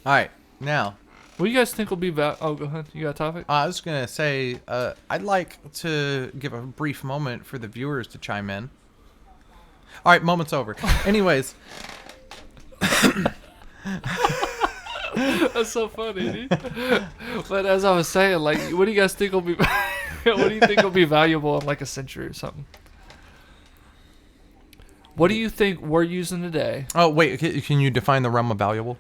All right, now. What do you guys think will be Oh, go ahead. You got a topic? I was gonna say I'd like to give a brief moment for the viewers to chime in. All right, moment's over. Anyways, That's so funny, dude. But as I was saying, like, what do you guys think will be? What do you think will be valuable in like a century or something? What do you think we're using today? oh wait, can you define the realm of valuable?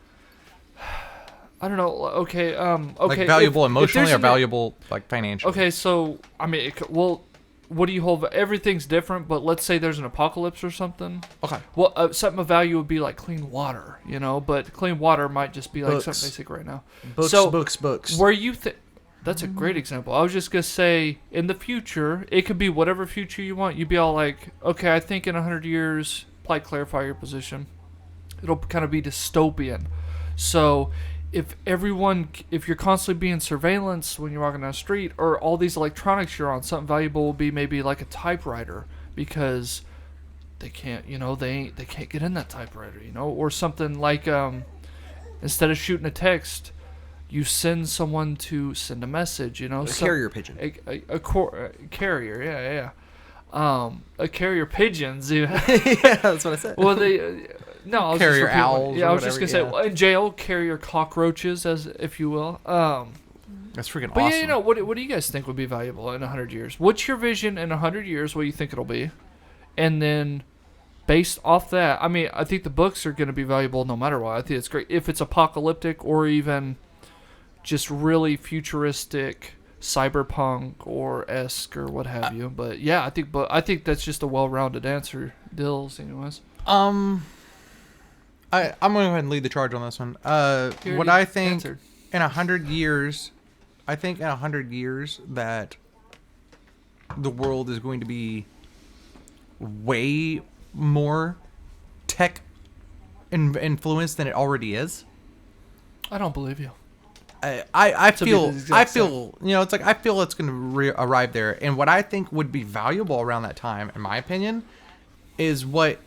I don't know. Okay. Okay. Like valuable if emotionally there's or an- valuable like financially? Okay. So I mean, well, what do you hold? Everything's different, but let's say there's an apocalypse or something. Okay. Well, something of value would be like clean water, you know. But clean water might just be like Books. something basic right now. Books, So, books. Where you think? That's a great example. I was just gonna say, in the future, it could be whatever future you want. You'd be all like, okay, I think in 100 years, like clarify your position. It'll kind of be dystopian. So, if you're constantly being surveillance when you're walking down the street, or all these electronics you're on, something valuable will be maybe like a typewriter because they can't, they can't get in that typewriter, or something like instead of shooting a text, you send someone to send a message, A carrier pigeon. A carrier, yeah. A carrier pigeons. Yeah, that's what I said. Well, they no, I was Carrier just repeating what- owls Yeah, or I was just gonna whatever, say, well, in jail, carrier cockroaches, as if you will. That's freaking But awesome. yeah, what do you guys think would be valuable in 100 years? What's your vision in 100 years? What do you think it'll be? And then, based off that, I mean, I think the books are going to be valuable no matter what. I think it's great if it's apocalyptic or even just really futuristic, cyberpunk or esque or what have you. But yeah, I think that's just a well-rounded answer, Dills. Anyways, I'm gonna go ahead and lead the charge on this one. You What already I think answered. in 100 years, I think in 100 years that the world is going to be way more tech influenced than it already is. I don't believe you. I To be feel the exact it's like I feel it's going to arrive there, and what I think would be valuable around that time, in my opinion, is what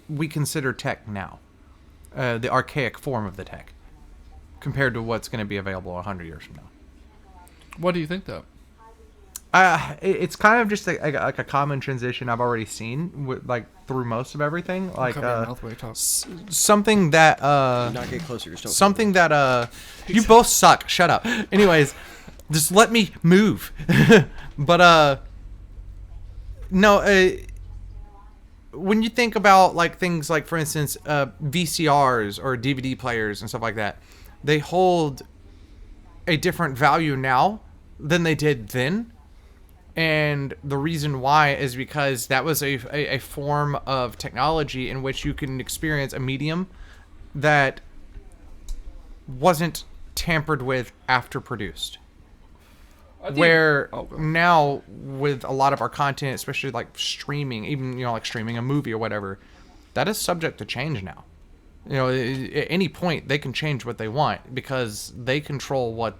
we consider tech now, the archaic form of the tech, compared to what's going to be available 100 years from now. What do you think, though? It's kind of just like a common transition I've already seen through most of everything, like Cover your mouth while you talk. something that Do not get closer. Just don't. something that you both suck. Shut up. Anyways, just let me move. But no, when you think about like things like, for instance, VCRs or DVD players and stuff like that, they hold a different value now than they did then. And the reason why is because that was a form of technology in which you can experience a medium that wasn't tampered with after produced. Where now with a lot of our content, especially like streaming, even like streaming a movie or whatever, that is subject to change now. At any point they can change what they want because they control what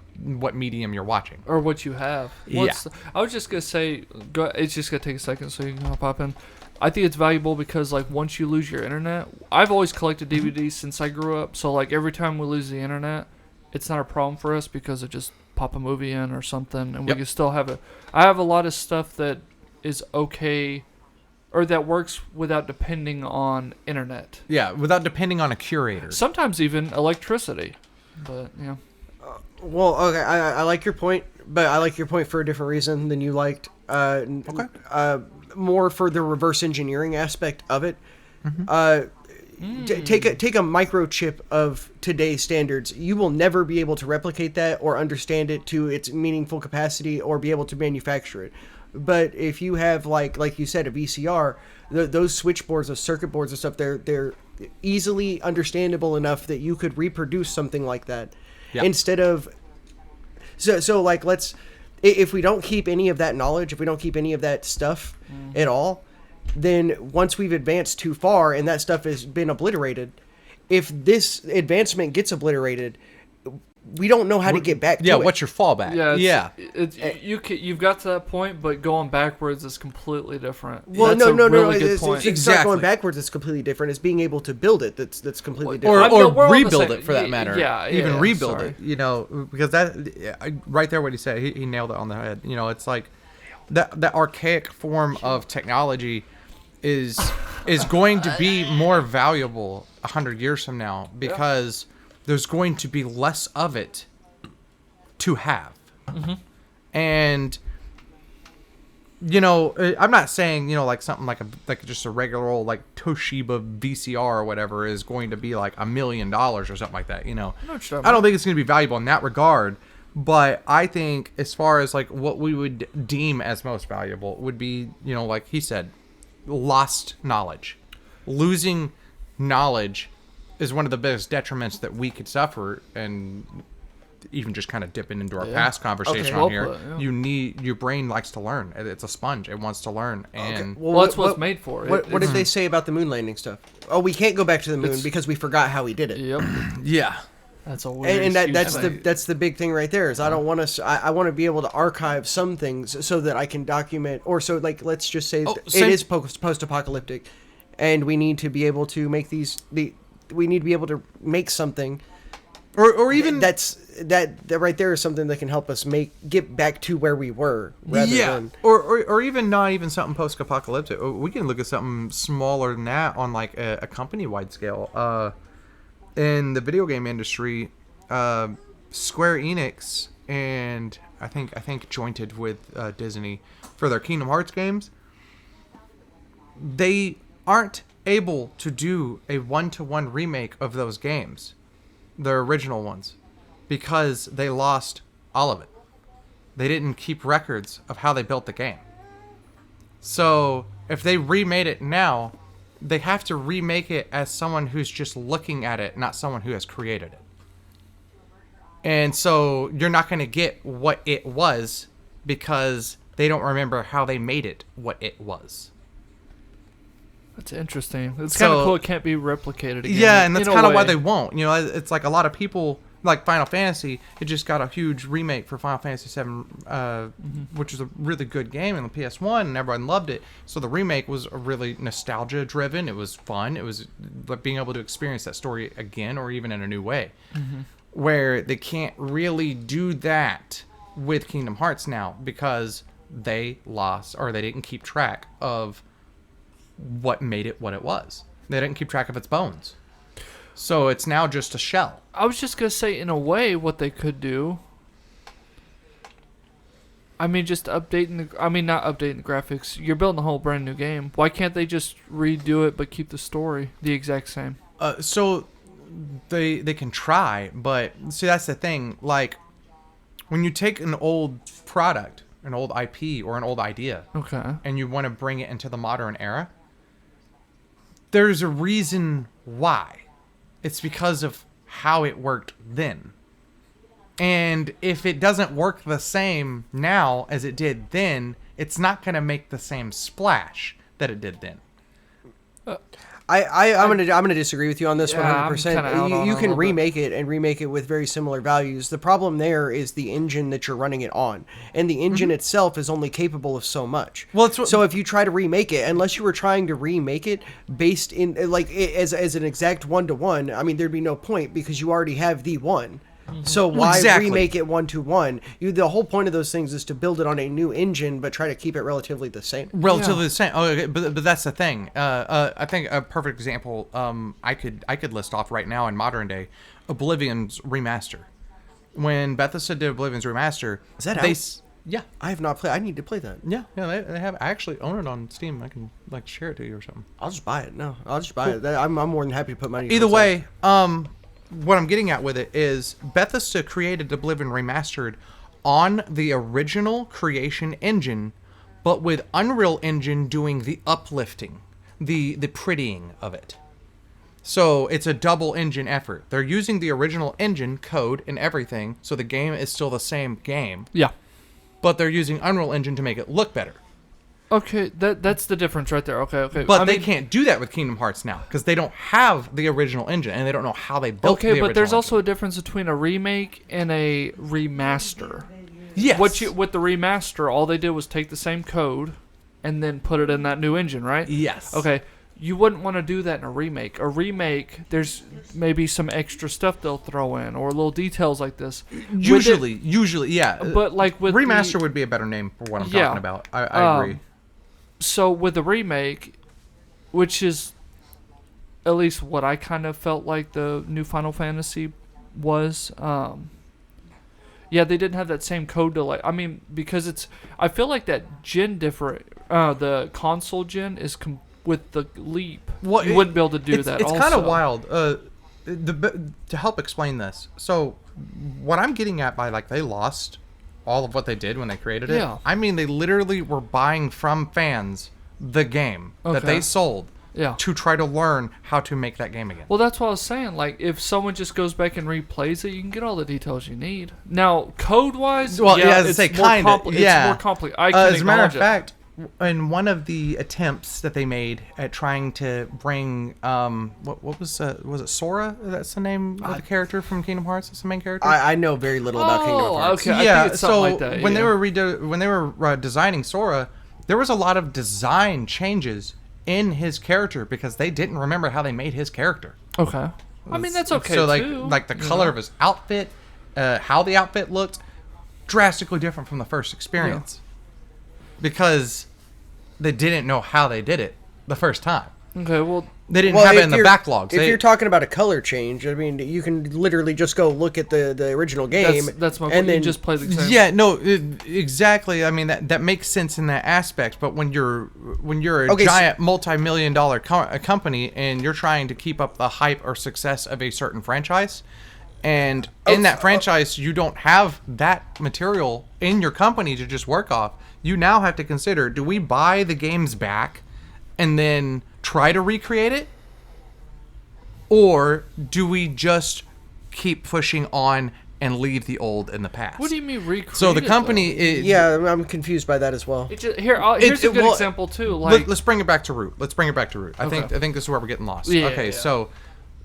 medium you're watching Or what you have. I was just gonna say, it's just gonna take a second so you can pop in. I think it's valuable because like once you lose your internet, I've always collected DVDs since I grew up. So like every time we lose the internet, it's not a problem for us because it just pop a movie in or something, and we can still have it. I have a lot of stuff that is okay, or that works without depending on internet. Yeah, without depending on a curator. Sometimes even electricity, but yeah. Well, okay, I like your point, but I like your point for a different reason than you liked. Okay. More for the reverse engineering aspect of it. Take a microchip of today's standards. You will never be able to replicate that or understand it to its meaningful capacity or be able to manufacture it. But if you have like you said, a VCR, those switchboards, those circuit boards and stuff, they're easily understandable enough that you could reproduce something like that. Yeah. Instead of so like if we don't keep any of that knowledge, if we don't keep any of that stuff at all, then once we've advanced too far and that stuff has been obliterated, if this advancement gets obliterated, we don't know how to get back to Yeah, it. what's your fallback? Yeah, you've got to that point, but going backwards is completely different. Well, That's a no. really good It's point. start Exactly. going backwards. It's completely different. It's being able to build it. That's completely Or, different. No, we're on the rebuild same- it for that matter. yeah, even yeah, rebuild sorry. it. You know, because right there, what he said, he nailed it on the head. You know, it's like that archaic form of technology is going to be more valuable 100 years from now because there's going to be less of it to have. And you know, I'm not saying, you know, like something like just a regular old like Toshiba VCR or whatever is going to be like $1 million or something like that. You know, I don't think it's going to be valuable in that regard. But I think as far as like what we would deem as most valuable would be, you know, like he said, lost knowledge. Losing knowledge is one of the biggest detriments that we could suffer. And even just kind of dipping into our past conversation Okay. on here, Well put, yeah. you need, your brain likes to learn. It's a sponge. It wants to learn. And Well, that's what it's made for. What did they say about the moon landing stuff? Oh, we can't go back to the moon because we forgot how he did it. Yep. yeah. That's a weird. And excuse. that's the big thing right there is I don't want to I want to be able to archive some things so that I can document, or so like let's just say it is post-apocalyptic, and we need to be able to make we need to be able to make something, or even that right there is something that can help us get back to where we were rather than or even not even something post-apocalyptic. We can look at something smaller than that on like a company-wide scale. In the video game industry, Square Enix and I think jointed with Disney for their Kingdom Hearts games, they aren't able to do a 1-to-1 remake of those games, the original ones, because they lost all of it. They didn't keep records of how they built the game. So if they remade it now, they have to remake it as someone who's just looking at it, not someone who has created it. And so you're not going to get what it was because they don't remember how they made it what it was. That's interesting. It's kind of cool. It can't be replicated again. Yeah, and that's in a kind of why way. they won't. You know, it's like a lot of people, like Final Fantasy, it just got a huge remake for Final Fantasy VII, which is a really good game on the PS1, and everyone loved it. So the remake was really nostalgia-driven. It was fun. It was like being able to experience that story again or even in a new way. Where they can't really do that with Kingdom Hearts now because they lost or they didn't keep track of what made it what it was. They didn't keep track of its bones. So it's now just a shell. I was just gonna say, in a way, what they could do. I mean, just updating the. I mean, not updating the graphics. You're building a whole brand new game. Why can't they just redo it but keep the story the exact same? So they can try, but see that's the thing. Like when you take an old product, an old IP or an old idea, Okay. and you want to bring it into the modern era, there's a reason why. It's because of how it worked then. And if it doesn't work the same now as it did then, it's not going to make the same splash that it did then. I'm gonna disagree with you on this Yeah, I'm 100%. kinda out on You it a can little bit. remake it and remake it with very similar values. The problem there is the engine that you're running it on, and the engine itself is only capable of so much. Well, it's what- so if you try to remake it, unless you were trying to remake it based in like as an exact 1-to-1, I mean there'd be no point because you already have the one. So why exactly. remake it 1-to-1? The whole point of those things is to build it on a new engine, but try to keep it relatively the same. Relatively the same. Oh, okay, but that's the thing. I think a perfect example I could list off right now in modern day, Oblivion's remaster. When Bethesda did Oblivion's remaster, Is that they out? yeah. I have not played. I need to play that. Yeah, they have. I actually own it on Steam. I can like share it to you or something. I'll just buy it. No, I'll just buy it. I'm more than happy to put money. Either towards way, what I'm getting at with it is Bethesda created Oblivion Remastered on the original creation engine, but with Unreal Engine doing the uplifting, the prettying of it. So it's a double engine effort. They're using the original engine code and everything, so the game is still the same game, Yeah. but they're using Unreal Engine to make it look better. Okay, that's the difference right there. Okay. But they can't do that with Kingdom Hearts now because they don't have the original engine and they don't know how they built the Okay, original but there's engine. also a difference between a remake and a remaster. Yes. With the remaster, all they did was take the same code and then put it in that new engine, right? Yes. Okay. You wouldn't want to do that in a remake. A remake, there's maybe some extra stuff they'll throw in or little details like this. Usually, yeah. But like with remaster would be a better name for what I'm Yeah. talking about. I agree. So with the remake, which is at least what I kind of felt like the new Final Fantasy was, yeah, they didn't have that same code delay. I mean, because I feel like that gen the console gen is with the Leap. Well, you wouldn't be able to do that. It's also. kind of wild. To help explain this, so what I'm getting at by like they lost all of what they did when they created it. Yeah. I mean, they literally were buying from fans the game that they sold to try to learn how to make that game again. Well, that's what I was saying. Like, if someone just goes back and replays it, you can get all the details you need. Now, code-wise, well, yeah, as I it's say, more kind of. It's more complicated. I can as a matter of acknowledge it. fact, in one of the attempts that they made at trying to bring, what was it Sora? That's the name of the character from Kingdom Hearts. That's the main character. I know very little about Kingdom Hearts. Okay. I think it's something like that. When they were designing Sora, there was a lot of design changes in his character because they didn't remember how they made his character. Okay. I mean, that's okay, So too. like the color of his outfit, how the outfit looked, drastically different from the first experience. Because they didn't know how they did it the first time. Okay, well... They didn't have it in the backlogs. If you're talking about a color change, I mean, you can literally just go look at the original game. That's my point. and then You just play the same. Yeah, no, exactly. I mean, that makes sense in that aspect. But when you're a giant multi-million-dollar company and you're trying to keep up the hype or success of a certain franchise, and in that franchise you don't have that material in your company to just work off, you now have to consider: do we buy the games back and then try to recreate it, or do we just keep pushing on and leave the old in the past? What do you mean recreate? So the company, I'm confused by that as well. Here's a good example too. Like, let's bring it back to root. I think this is where we're getting lost. Yeah, okay, yeah. so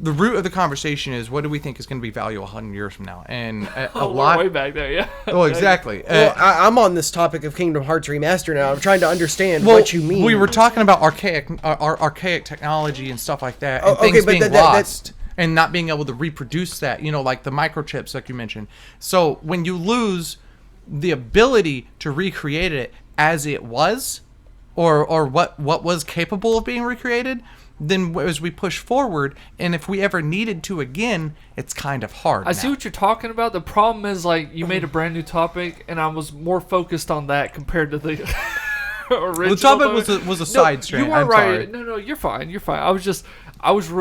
the root of the conversation is: what do we think is going to be value 100 years from now? And a we're lot. way back there, yeah. Oh, exactly. Well, I'm on this topic of Kingdom Hearts Remaster now. I'm trying to understand what you mean. We were talking about archaic technology and stuff like that, and okay, things but being lost and not being able to reproduce that. You know, like the microchips, like you mentioned. So when you lose the ability to recreate it as it was, or what was capable of being recreated, then as we push forward, and if we ever needed to again, it's kind of hard. I see what you're talking about. The problem is, like, you made a brand new topic, and I was more focused on that compared to the original. The topic was a side strand. You were I'm right. sorry. No, you're fine. I was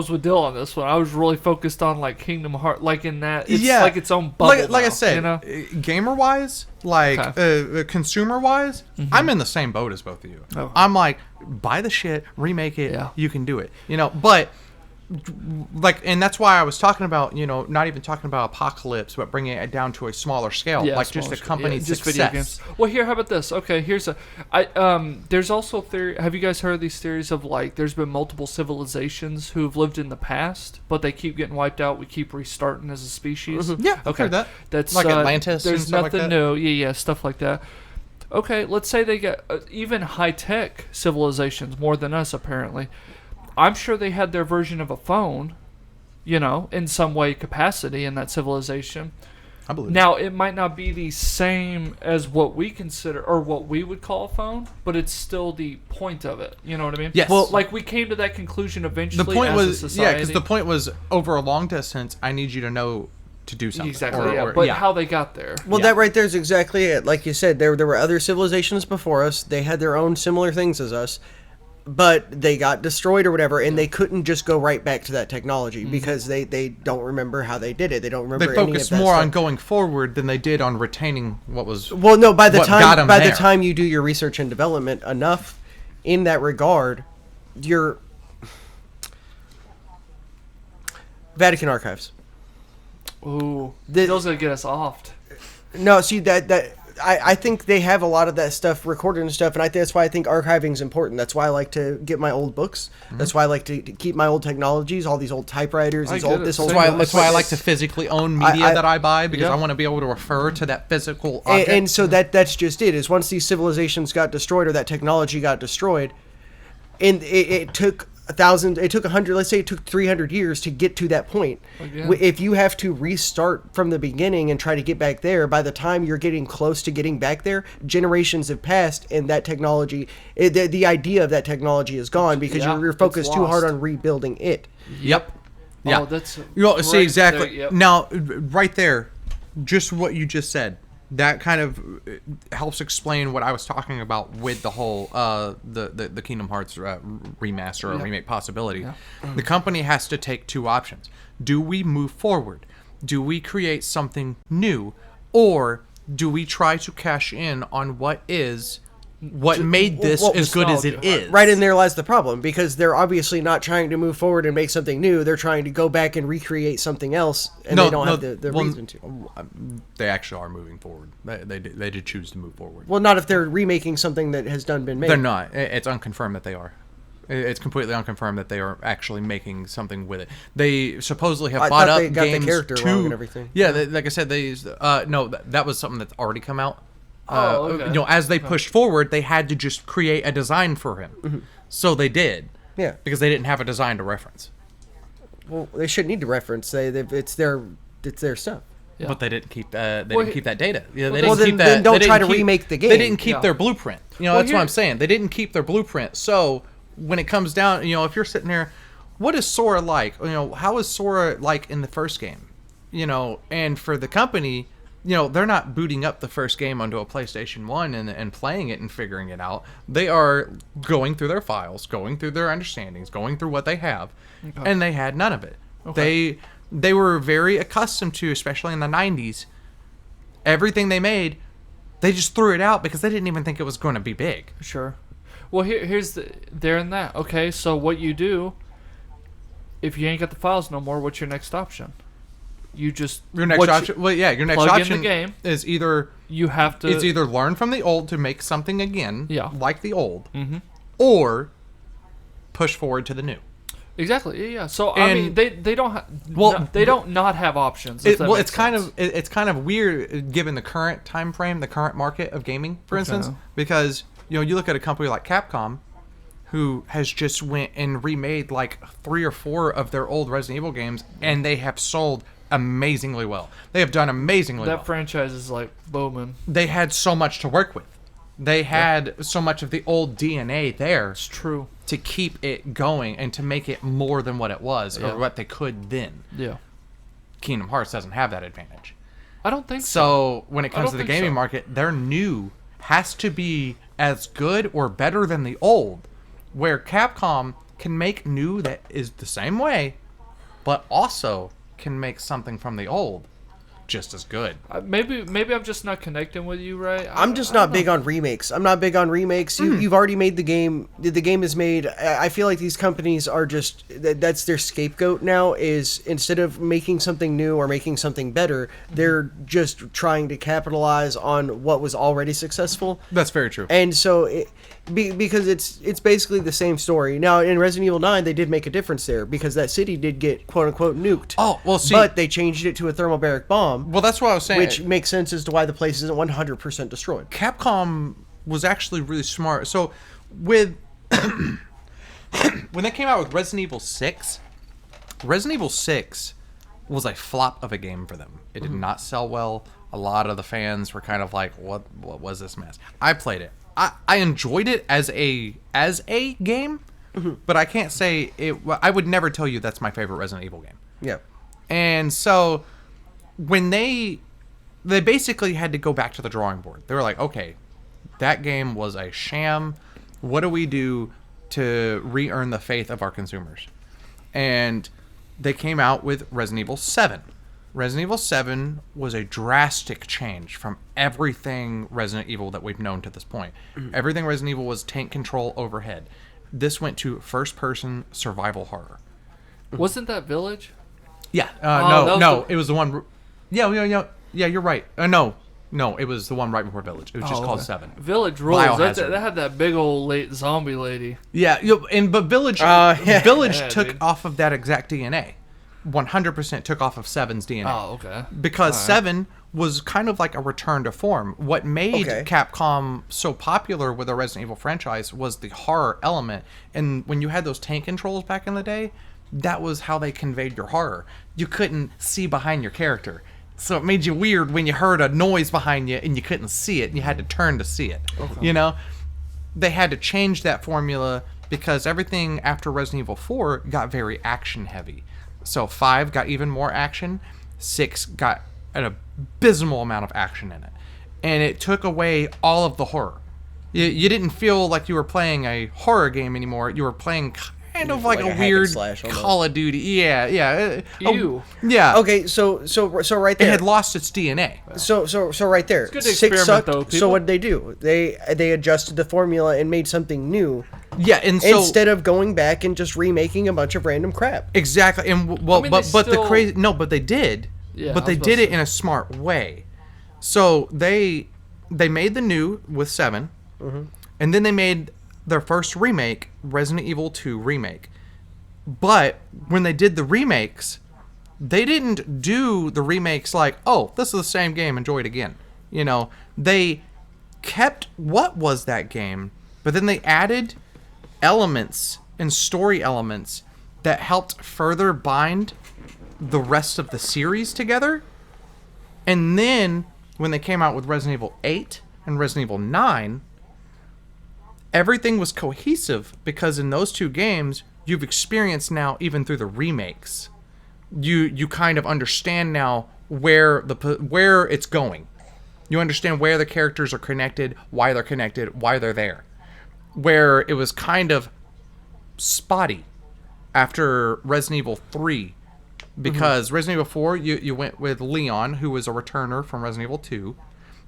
with Dill on this one. I was really focused on like Kingdom Hearts, like in that it's like its own bubble. Like I now, said, you know? gamer wise, like consumer wise, I'm in the same boat as both of you. Oh. I'm like, buy the shit, remake it, Yeah. you can do it. You know, but like, and that's why I was talking about, you know, not even talking about Apocalypse, but bringing it down to a smaller scale, like just a company's just success. video games. Well, here, how about this? Okay, there's also theory. Have you guys heard these theories of like there's been multiple civilizations who've lived in the past, but they keep getting wiped out. We keep restarting as a species. Yeah, I've heard that. That's like Atlantis. There's and stuff nothing like that. new. Yeah, stuff like that. Okay, let's say they get even high-tech civilizations more than us, apparently. I'm sure they had their version of a phone, you know, in some way capacity in that civilization. I believe. Now, it might not be the same as what we consider or what we would call a phone, but it's still the point of it. You know what I mean? Yes. Well, like we came to that conclusion eventually. The point as was, a society. because the point was over a long distance, I need you to know to do something. Exactly. But how they got there. Well, that right there is exactly it. Like you said, there were other civilizations before us. They had their own similar things as us, but they got destroyed or whatever, and they couldn't just go right back to that technology because they don't remember how they did it. They don't remember. They focused any of that more stuff. on going forward than they did on retaining what was. Well, no. By the what got 'em time the there. time you do your research and development enough in that regard, your Vatican archives. Ooh, those gonna get us offed. No, see that I think they have a lot of that stuff recorded and stuff, and that's why I think archiving is important. That's why I like to get my old books. That's why I like to keep my old technologies, all these old typewriters, I get it. this old. That's why I like to physically own media that I buy, because Yeah. I want to be able to refer to that physical object. And so that's just it. Is once these civilizations got destroyed or that technology got destroyed, and it took 1,000, it took 100, let's say it took 300 years to get to that point. Again. If you have to restart from the beginning and try to get back there, by the time you're getting close to getting back there, generations have passed, and that technology, the idea of that technology is gone because Yeah, you're focused it's too hard lost. on rebuilding it. Yep. Yeah. Oh, that's See, exactly. there, yep. Now, right there, just what you just said, that kind of helps explain what I was talking about with the whole the Kingdom Hearts remaster or remake possibility. Yeah. The company has to take two options. Do we move forward? Do we create something new? Or do we try to cash in on what made this well, as good as it nostalgia. is? Right in there lies the problem, because they're obviously not trying to move forward and make something new. They're trying to go back and recreate something else, and they don't have the reason to. They actually are moving forward. They did choose to move forward. Well, not if they're remaking something that has been made. They're not. It's unconfirmed that they are. It's completely unconfirmed that they are actually making something with it. They supposedly have I bought thought up they got the games character to, wrong and everything. Yeah, like I said, they used. No, that was something that's already come out. Oh, okay. You know, as they pushed forward, they had to just create a design for him. So they did. Yeah. Because they didn't have a design to reference. Well, they shouldn't need to reference. It's their stuff. Yeah. But they didn't keep. They Well, didn't keep that data. Yeah, they well, didn't then- keep that. then don't they didn't try to keep- remake the game. They didn't keep Yeah. their blueprint. You know, Well, that's what here- I'm saying. They didn't keep their blueprint. So when it comes down, you know, if you're sitting there, what is Sora like? You know, how is Sora like in the first game? You know, and for the company, you know, they're not booting up the first game onto a PlayStation 1 and playing it and figuring it out. They are going through their files, going through their understandings, going through what they have, and they had none of it. Okay. They were very accustomed to, especially in the 90s, everything they made, they just threw it out because they didn't even think it was going to be big. Sure. Well, here's there and that. Okay, so what you do, if you ain't got the files no more, what's your next option? You just Your next option, your next plug in the option game. is either you have to. it's either learn from the old to make something again, Yeah. like the old, Mhm. or push forward to the new. Exactly. Yeah. Yeah. So I mean, And- they don't Well, they don't not have options. if that Well, makes sense. it's kind of weird given the current time frame, the current market of gaming, for instance, Okay. because you know you look at a company like Capcom, who has just went and remade like 3 or 4 of their old Resident Evil games, and they have sold amazingly well. They have done amazingly that well. franchise is like booming. They had so much to work with. They had so much of the old DNA there It's true. to keep it going and to make it more than what it was Yeah. or what they could then. Yeah. Kingdom Hearts doesn't have that advantage. I don't think so. So when it comes don't to the think gaming so. market, their new has to be as good or better than the old. Where Capcom can make new that is the same way, but also can make something from the old just as good. Maybe I'm just not connecting with you, right? I'm just not big on remakes. I'm not big on remakes. You've already made the game. The game is made. I feel like these companies are just that's their scapegoat now. Is instead of making something new or making something better, they're just trying to capitalize on what was already successful. That's very true. And so, because it's basically the same story. Now, in Resident Evil 9, they did make a difference there because that city did get quote unquote nuked. Oh, well, see- but they changed it to a thermobaric bomb. Well, that's what I was saying. Which makes sense as to why the place isn't 100% destroyed. Capcom was actually really smart. So with when they came out with Resident Evil 6, Resident Evil 6 was a flop of a game for them. It did not sell well. A lot of the fans were kind of like, what was this mess? I played it. I enjoyed it as a game, but I can't say it. I would never tell you that's my favorite Resident Evil game. Yeah. And so when they basically had to go back to the drawing board. They were like, okay, that game was a sham. What do we do to re-earn the faith of our consumers? And they came out with Resident Evil 7. Resident Evil 7 was a drastic change from everything Resident Evil that we've known to this point. Everything Resident Evil was tank control overhead. This went to first-person survival horror. Wasn't that Village? Yeah. that was No. It was the one. Yeah. You're right. No. No, it was the one right before Village. It was just called okay. 7. Village rules. That Biohazard. had that big old zombie lady. Yeah, but Village Yeah. Village Yeah, took dude. off of that exact DNA. 100% took off of 7's DNA. Oh, okay. Because All right. 7 was kind of like a return to form. What made Okay. Capcom so popular with the Resident Evil franchise was the horror element. And when you had those tank controls back in the day, that was how they conveyed your horror. You couldn't see behind your character. So it made you weird when you heard a noise behind you and you couldn't see it. You had to turn to see it. You know? They had to change that formula because everything after Resident Evil 4 got very action heavy. So 5 got even more action. 6 got an abysmal amount of action in it. And it took away all of the horror. You didn't feel like you were playing a horror game anymore. You were playing kind of like Like a a hack and weird slash almost. Call of Duty. Yeah. Ew. Yeah. Okay, so right It there. had lost its DNA. So right there. good to 6 experiment, sucked. though, So people. what did they do? They adjusted the formula and made something new Yeah, and so instead of going back and just remaking a bunch of random crap. exactly, and well, I mean, but they the still- crazy but they did, Yeah, but I they was about did to it say. in a smart way. So they made the new with 7, and then they made their first remake, Resident Evil 2 remake. But when they did the remakes, they didn't do the remakes like, oh, this is the same game, enjoy it again. You know, they kept what was that game, but then they added elements and story elements that helped further bind the rest of the series together. And then when they came out with Resident Evil 8 and Resident Evil 9, everything was cohesive because in those two games you've experienced now even through the remakes. You kind of understand now where it's going. You understand where the characters are connected, why they're there. Where it was kind of spotty after Resident Evil 3 because Resident Evil 4 you went with Leon, who was a returner from Resident Evil 2.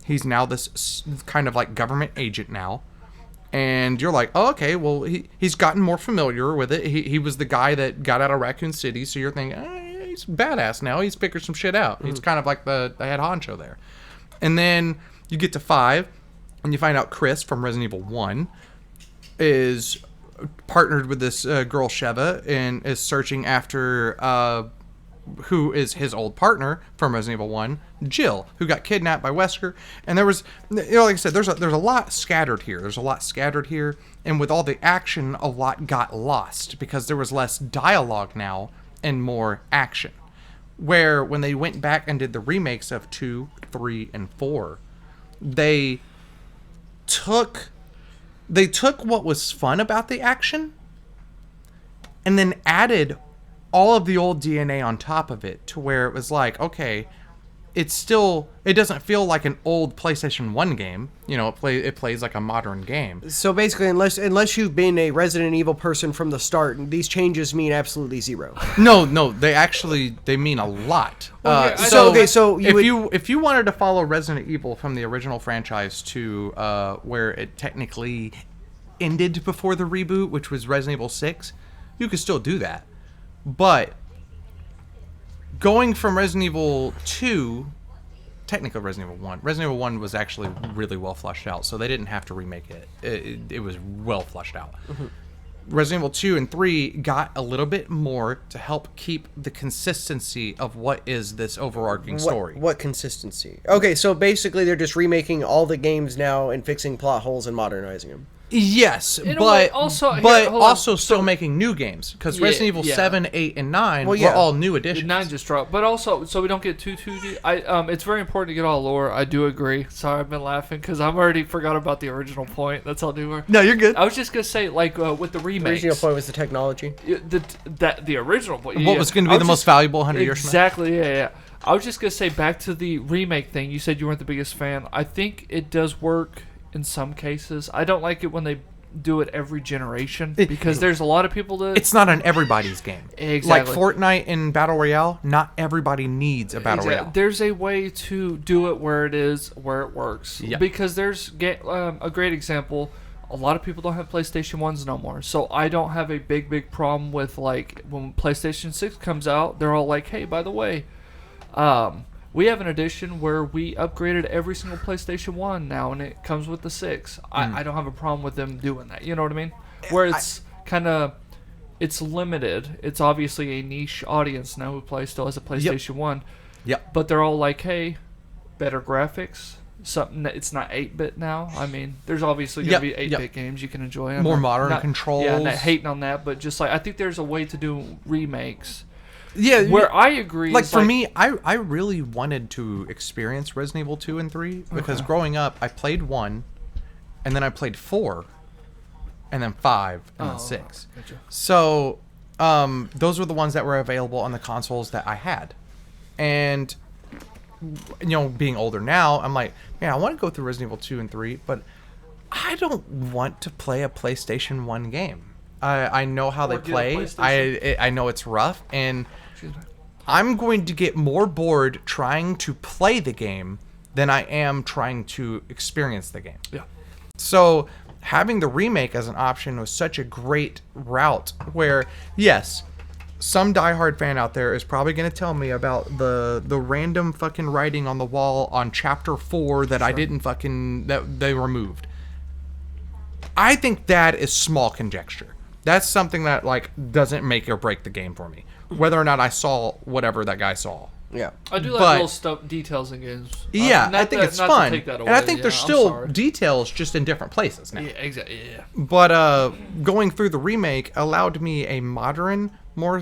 He's now this kind of like government agent now. And you're like, oh, okay, well, he's gotten more familiar with it. He was the guy that got out of Raccoon City, so you're thinking, he's badass now. He's figured some shit out. He's kind of like the head honcho there. And then you get to 5, and you find out Chris from Resident Evil 1 is partnered with this girl, Sheva, and is searching after who is his old partner from Resident Evil 1, Jill, who got kidnapped by Wesker. And there was, like I said, there's a lot scattered here. And with all the action, a lot got lost because there was less dialogue now and more action. Where when they went back and did the remakes of 2, 3, and 4, they took what was fun about the action and then added all of the old DNA on top of it to where it was like, okay, it doesn't feel like an old PlayStation 1 game. You know, it plays like a modern game. So basically, unless you've been a Resident Evil person from the start, these changes mean absolutely zero. No, they mean a lot. Well, yeah, so if you wanted to follow Resident Evil from the original franchise to where it technically ended before the reboot, which was Resident Evil 6, you could still do that. But going from Resident Evil 2, technically Resident Evil 1 was actually really well fleshed out, so they didn't have to remake it. It was well fleshed out. Resident Evil 2 and 3 got a little bit more to help keep the consistency of what is this overarching story. What consistency? Okay, so basically they're just remaking all the games now and fixing plot holes and modernizing them. Yes, In a way, but also- here, but hold on. also still making new games because Yeah, Resident Evil yeah. 7, 8, and 9 Well, yeah. were all new additions. 9 just dropped, but also so we don't get too deep. It's very important to get all lore. I do agree. Sorry, I've been laughing because I'm already forgot about the original point. That's how new we are. No, you're good. I was just gonna say with the The remakes. original point was the technology. The original point. What was going to be the most valuable 100 years from now? Exactly. Yeah. I was just gonna say back to the remake thing. You said you weren't the biggest fan. I think it does work in some cases. I don't like it when they do it every generation because there's a lot of people that It's not an everybody's game. Exactly. Like Fortnite and Battle Royale, not everybody needs a Battle Royale. There's a way to do it where it works. Yeah. Because there's a great example. A lot of people don't have PlayStation 1s no more. So I don't have a big problem with like when PlayStation 6 comes out, they're all like, hey, by the way, We have an edition where we upgraded every single PlayStation 1 now, and it comes with the 6. I don't have a problem with them doing that. You know what I mean? Where it's kind of... It's limited. It's obviously a niche audience now who still has a PlayStation 1. Yep. But they're all like, hey, better graphics. Something that it's not 8-bit now. I mean, there's obviously going to be 8-bit games you can enjoy. More modern controls. Yeah, not hating on that, but just like, I think there's a way to do remakes. Yeah, where I agree. Like for me, I really wanted to experience Resident Evil 2 and 3 because growing up, I played 1, and then I played 4, and then 5, and then 6. Gotcha. So, those were the ones that were available on the consoles that I had. And, you know, being older now, I'm like, man, I want to go through Resident Evil 2 and 3, but I don't want to play a PlayStation 1 game. I know how they play. I know it's rough, and I'm going to get more bored trying to play the game than I am trying to experience the game. Yeah. So having the remake as an option was such a great route where, yes, some diehard fan out there is probably going to tell me about the random fucking writing on the wall on chapter 4 that I didn't that they removed. I think that is small conjecture. That's something that, like, doesn't make or break the game for me. Whether or not I saw whatever that guy saw. Yeah. I do like little details in games. Yeah, I think it's fun. And I think there's still details just in different places now. Yeah, exactly. Yeah. But going through the remake allowed me a modern, more,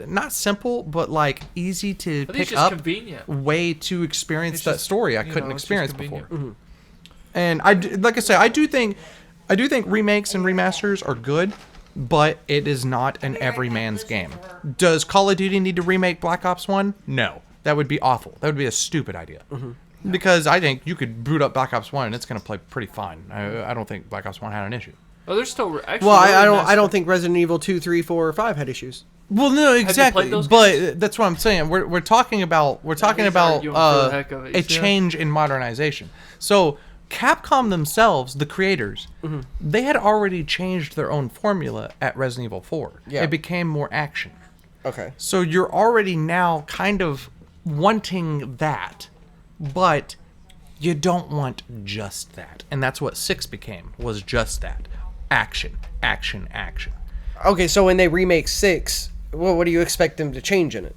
not simple, but, like, easy to pick up convenient way to experience that story I couldn't experience before. Mm-hmm. And like I said, I do think remakes and remasters are good, but it is not an everyman's game. Does Call of Duty need to remake Black Ops 1? No. That would be awful. That would be a stupid idea. Mm-hmm. Because I think you could boot up Black Ops 1 and it's going to play pretty fine. I don't think Black Ops 1 had an issue. Oh, there's still actually. Well, I don't think Resident Evil 2, 3, 4, or 5 had issues. Well, no, exactly. But that's what I'm saying. We're talking about a change in modernization. So Capcom themselves, the creators, they had already changed their own formula at Resident Evil 4. Yeah. It became more action. Okay. So you're already now kind of wanting that, but you don't want just that. And that's what 6 became, was just that. Action, action, action. Okay, so when they remake 6, well, what do you expect them to change in it?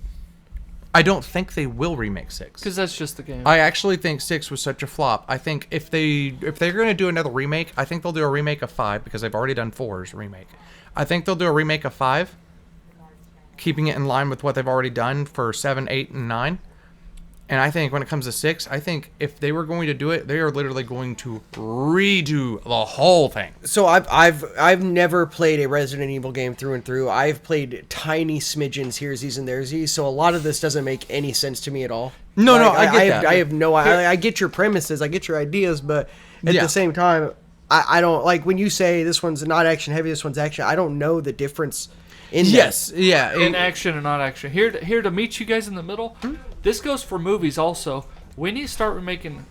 I don't think they will remake 6. Because that's just the game. I actually think 6 was such a flop. I think if they're going to do another remake, I think they'll do a remake of 5 because they've already done 4's remake. I think they'll do a remake of 5, keeping it in line with what they've already done for 7, 8, and 9. And I think when it comes to 6, I think if they were going to do it, they are literally going to redo the whole thing. So I've never played a Resident Evil game through and through. I've played tiny smidgens, here's and there's. So a lot of this doesn't make any sense to me at all. No, I get that. I have no. I get your premises, I get your ideas, but at the same time, I don't like when you say this one's not action heavy, this one's action. I don't know the difference. In action and not action. Here to meet you guys in the middle. This goes for movies also. We need to start remaking,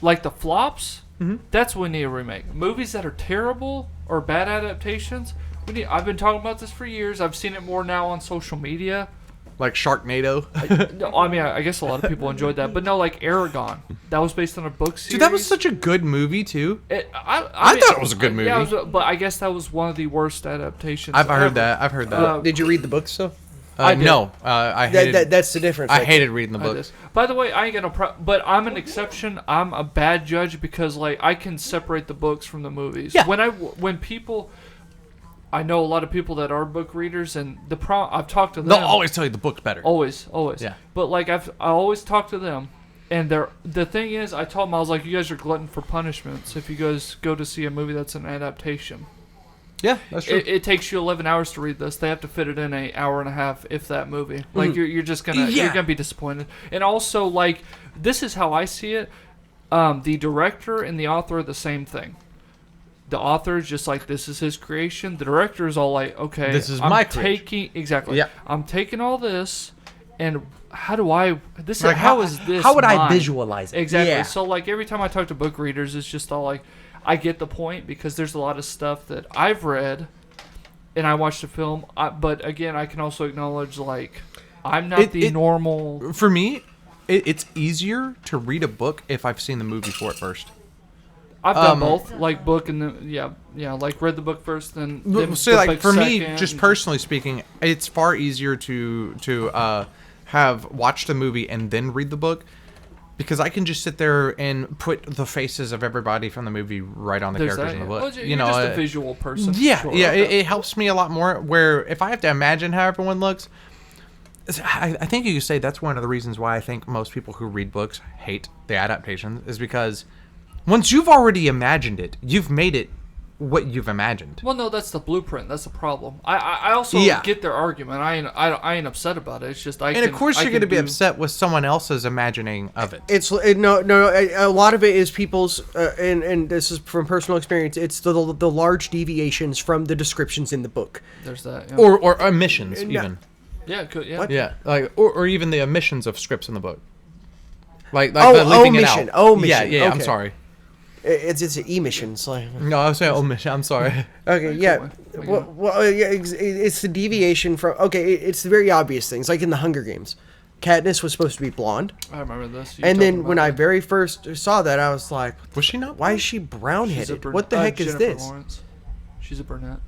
like the flops. That's what we need to remake. Movies that are terrible or bad adaptations. I've been talking about this for years. I've seen it more now on social media. Like Sharknado. I mean, I guess a lot of people enjoyed that, but no, like Aragon. That was based on a book series. Dude, that was such a good movie too. I thought it was a good movie. Yeah, but I guess that was one of the worst adaptations. I've heard that. Did you read the books though? No, I hated. That's the difference. I hated reading the books. By the way, I ain't got no problem, but I'm an exception. I'm a bad judge because like I can separate the books from the movies. Yeah. When people, I know a lot of people that are book readers, and I've talked to them. They'll always tell you the book's better. Always. Yeah. But like I always talk to them, and the thing is, I told them, I was like, you guys are glutton for punishments if you guys go to see a movie that's an adaptation. Yeah, that's true. It takes you 11 hours to read this. They have to fit it in an hour and a half, if that movie. Like you're just gonna you're gonna be disappointed. And also, like, this is how I see it. The director and the author are the same thing. The author is just like, this is his creation. The director is all like, okay, this is my creation. Exactly. Yeah. I'm taking all this, and how do I? This like, is how is this? How would mine? I visualize it? Exactly. Yeah. So like every time I talk to book readers, it's just all like, I get the point because there's a lot of stuff that I've read, and I watched the film. But again, I can also acknowledge like I'm not the normal. For me, it's easier to read a book if I've seen the movie for it first. I've done both, like book and then like read the book first, then So like for me, second, just personally speaking, it's far easier to have watched the movie and then read the book, because I can just sit there and put the faces of everybody from the movie right on the There's characters that, in the yeah. book. Well, you you're know, just a visual person. yeah, Sure, yeah, okay. it helps me a lot more. Where if I have to imagine how everyone looks, I think you could say that's one of the reasons why I think most people who read books hate the adaptations, is because once you've already imagined it, you've made it what you've imagined. Well, no, that's the blueprint. That's the problem. I also get their argument. I ain't upset about it. It's just And of course you're going to be upset with someone else's imagining of it. A lot of it is people's, and this is from personal experience. It's the large deviations from the descriptions in the book. There's that. Yeah. Or omissions, even. Yeah, could, yeah. What? Yeah, like or even the omissions of scripts in the book. Like leaving omission. it out. Omission. Yeah, I'm Okay. sorry. It's emissions. Like, No, I was saying omission. I'm sorry. okay, yeah. Cool. It's the deviation from. Okay, it's the very obvious things, like in the Hunger Games. Katniss was supposed to be blonde, I remember this. You and talking then about when I it. very first saw that, I was like, Was she not? "Why is she She's a brown-headed? brunette. What the heck is Jennifer this?" Lawrence. She's a brunette.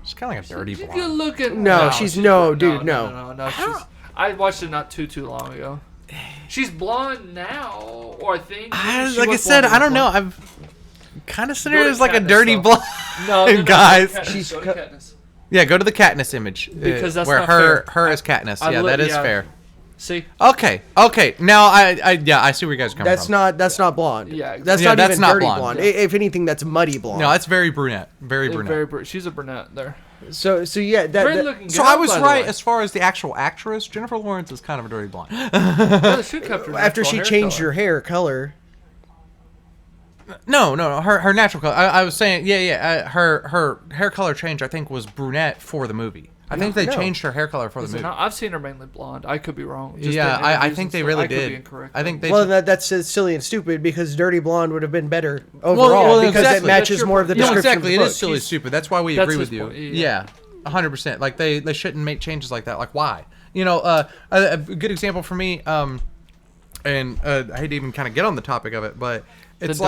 She's kind of like a dirty She's blonde. good looking. No, she's no, dude, No. I watched it not too long ago. She's blonde now, or I think. she Like I was said, blonde I don't know. before. I've kind of seen Go her to as like a Katniss, dirty though. blonde. No, guys. She's Katniss. Yeah, go to the Katniss image. Because that's where not her fair. as Katniss. I Yeah, look- that is yeah. fair. See, Okay. Now I see where you guys are coming That's from. that's not blonde. Yeah, that's Yeah, not that's even not dirty blonde. blonde. Yeah. If anything, that's muddy blonde. No, that's very brunette. Very brunette. she's a brunette there. So yeah, Great looking. So girl, I was by the right way. as far as the actual actress. Jennifer Lawrence is kind of a dirty blonde. Yeah, they should kept her after natural she hair changed color. her hair color. No. Her natural color. I was saying, her hair color change, I think, was brunette for the movie. I think they No. changed her hair color for the Is it movie. not? I've seen her mainly blonde. I could be wrong. Just Yeah, in I interviews think and they stuff. really I could did. be incorrect. I think they. Well, that's silly and stupid because dirty blonde would have been better overall because exactly. it matches That's your more of the point. No, description exactly. of It the is book. silly, stupid. That's why we That's agree his with you. point, Yeah, 100%. Like they shouldn't make changes like that. Like why? You know, a good example for me. And I hate to even kind of get on the topic of it, but it's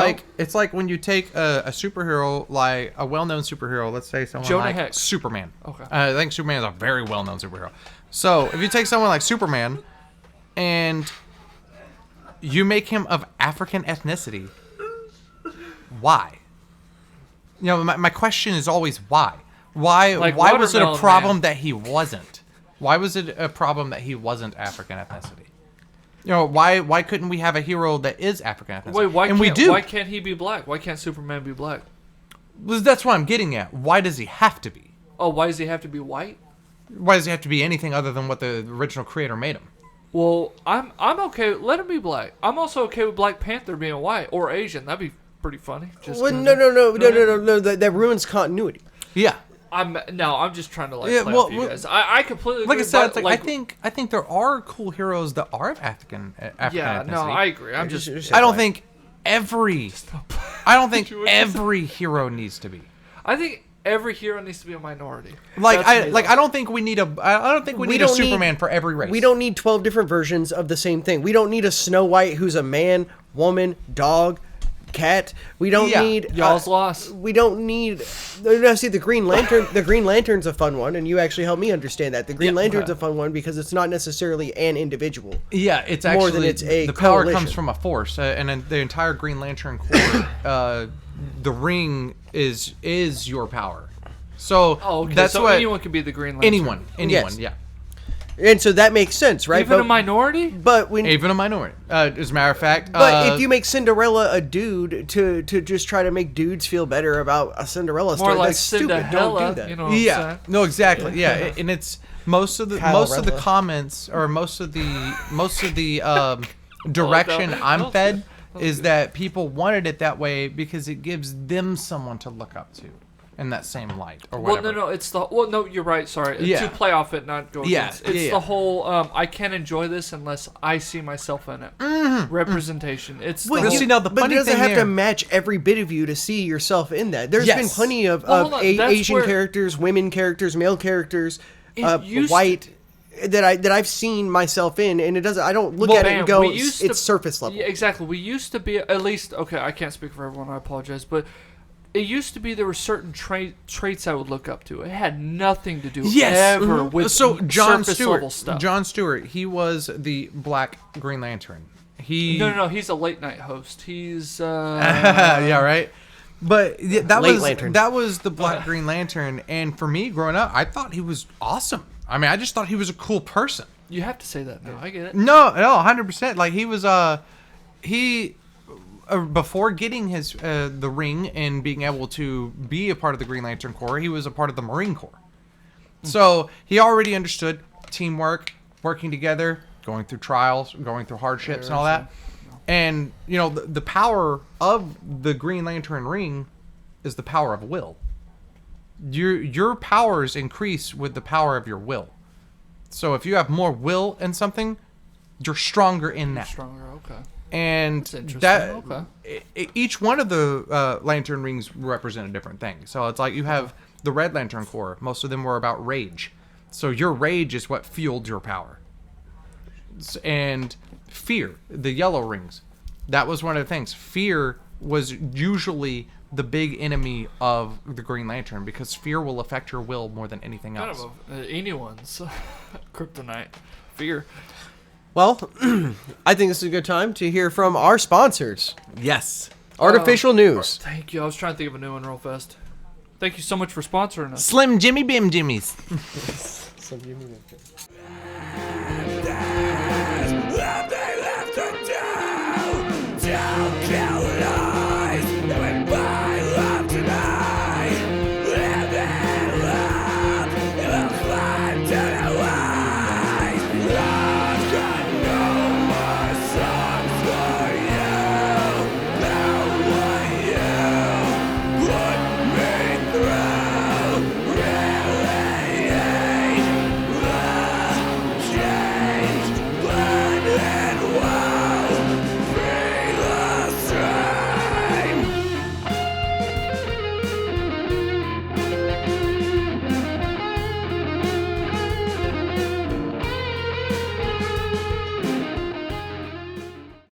like when you take a superhero, like a well-known superhero. Let's say someone Jonah like Hex. Superman. Okay. I think Superman is a very well-known superhero. So if you take someone like Superman, and you make him of African ethnicity, why? You know, my question is always why. Why Like was it a Watermelon problem Man. that he wasn't? Why was it a problem that he wasn't African ethnicity? You know, why couldn't we have a hero that is African ethnicity? Wait, why and can't, we do. Why can't he be black? Why can't Superman be black? Well, that's what I'm getting at. Why does he have to be? Oh, why does he have to be white? Why does he have to be anything other than what the original creator made him? Well, I'm okay. Let him be black. I'm also okay with Black Panther being white or Asian. That'd be pretty funny. Just Well, no. That ruins continuity. Yeah. I'm just trying to play well, off you guys. I completely Like agree. I said, but, it's like, I think there are cool heroes that are of African yeah, ethnicity. no, I agree. I'm just I don't think every hero needs to be. I think every hero needs to be a minority. Like That's me, though. I don't think we need a don't Superman for every race. We don't need 12 different versions of the same thing. We don't need a Snow White who's a man, woman, dog, cat. We don't need Y'all's lost. We don't need. No, see, the Green Lantern. The Green Lantern's a fun one, and you actually helped me understand that. The Green Lantern's a fun one because it's not necessarily an individual. Yeah, it's more actually than it's a the power coalition. comes from a force, and then the entire Green Lantern Corps, the ring is your power. So Okay, that's so what anyone can be the Green Lantern. anyone, Yes. yeah, And so that makes sense, right? Even a minority. But when even a minority. As a matter of fact, But if you make Cinderella a dude to just try to make dudes feel better about a Cinderella story, More like that's stupid. Don't do Cinderella, that. you know. What I'm yeah, saying? no, exactly, yeah, and it's most of the Kyle-rella. comments or most of the direction that I'm was fed good. That was is good. that people wanted it that way because it gives them someone to look up to in that same light or Well, whatever. no, it's the well, no, you're right. Sorry, Yeah. to play off it, not go Yeah, against. It's yeah. the whole. I can't enjoy this unless I see myself in it. Representation. It's Well, the you whole, see, now the but funny it doesn't thing have to there- match every bit of you to see yourself in that. There's Yes. been plenty of, Well, hold on, that's Asian where- characters, women characters, male characters, It used to- white. that I've seen myself in, and it doesn't. I don't look Well, at it man, and go, we used to- it's surface level. Yeah, exactly. We used to be at least okay. I can't speak for everyone. I apologize, but it used to be there were certain traits I would look up to. It had nothing to do ever with so John surface Stewart. level stuff. John Stewart. He was the Black Green Lantern. He No. He's a late night host. He's yeah, right. But that Late was Lantern. that was the Black Green Lantern, and for me growing up, I thought he was awesome. I mean, I just thought he was a cool person. You have to say that now. I get it. No, 100%. Like he was before getting his the ring and being able to be a part of the Green Lantern Corps, he was a part of the Marine Corps. So he already understood teamwork, working together, going through trials, going through hardships, and all that. And you know, the power of the Green Lantern ring is the power of will. Your powers increase with the power of your will. So if you have more will in something, you're stronger in that. Stronger. Okay. And That's interesting. that each one of the lantern rings represent a different thing. So it's like you have the Red Lantern Corps. Most of them were about rage. So your rage is what fueled your power. And fear, the yellow rings, that was one of the things. Fear was usually the big enemy of the Green Lantern because fear will affect your will more than anything Kind else. of anyone's kryptonite. Fear. Well, I think this is a good time to hear from our sponsors. Yes. Artificial News. Thank you. I was trying to think of a new one real fast. Thank you so much for sponsoring us. Slim Jimmy Bim Jimmies. Don't kill